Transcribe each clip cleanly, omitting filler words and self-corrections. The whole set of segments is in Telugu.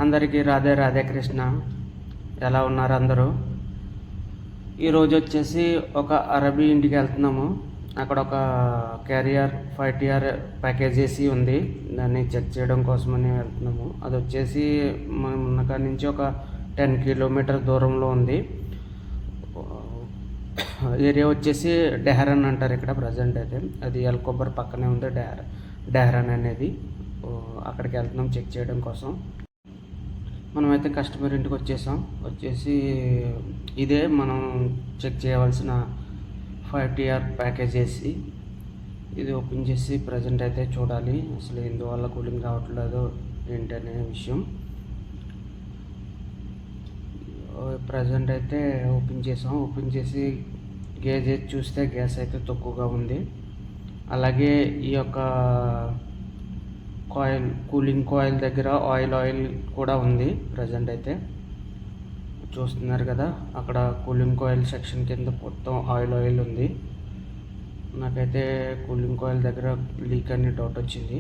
అందరికీ రాధే రాధే కృష్ణ. ఎలా ఉన్నారు అందరూ? ఈరోజు వచ్చేసి ఒక అరబీ ఇంటికి వెళ్తున్నాము. అక్కడ ఒక క్యారియర్ 5TR ప్యాకేజ్ ఏసీ ఉంది. దాన్ని చెక్ చేయడం కోసమని వెళ్తున్నాము. అది వచ్చేసి మన కాడి నుంచి ఒక 10 కిలోమీటర్ దూరంలో ఉంది. ఏరియా వచ్చేసి డెహ్రాన్ అంటారు ఇక్కడ ప్రజెంట్ అయితే. అది ఎల్కొబ్బర్ పక్కనే ఉంది డెహ్రాన్ అనేది. అక్కడికి వెళ్తున్నాం చెక్ చేయడం కోసం. మనమైతే కస్టమర్ ఇంటికి వచ్చేసి ఇదే మనం చెక్ చేయవలసిన 5TR ప్యాకేజ్ ఏసీ. ఇది ఓపెన్ చేసి ప్రజెంట్ అయితే చూడాలి అసలు ఎందువల్ల కూలింగ్ రావట్లేదు ఏంటనే విషయం. ప్రజెంట్ అయితే ఓపెన్ చేసి గేజ్ చూస్తే గ్యాస్ అయితే తక్కువగా ఉంది. అలాగే ఈ యొక్క కూలింగ్ కాయిల్ దగ్గర ఆయిల్ కూడా ఉంది. ప్రజెంట్ అయితే చూస్తున్నారు కదా, అక్కడ కూలింగ్ కాయిల్ సెక్షన్ కింద మొత్తం ఆయిల్ ఉంది. నాకైతే కూలింగ్ కాయిల్ దగ్గర లీక్ అని డౌట్ వచ్చింది.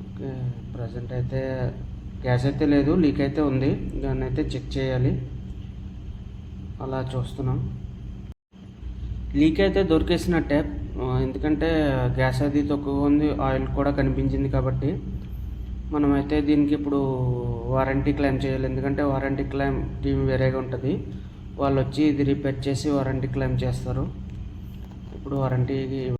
ఓకే, ప్రజెంట్ అయితే గ్యాస్ అయితే లేదు, లీక్ అయితే ఉంది. దాన్ని అయితే చెక్ చేయాలి. అలా చూస్తున్నాం. లీక్ అయితే దొరికేసినట్టే, ఎందుకంటే గ్యాస్ అది తక్కువ ఉంది, ఆయిల్ కూడా కనిపించింది. కాబట్టి మనమైతే దీనికి ఇప్పుడు వారంటీ క్లెయిమ్ చేయాలి. ఎందుకంటే వారంటీ క్లెయిమ్ టీం వేరేగా ఉంటుంది. వాళ్ళు వచ్చి ఇది రిపేర్ చేసి వారంటీ క్లెయిమ్ చేస్తారు. ఇప్పుడు వారంటీ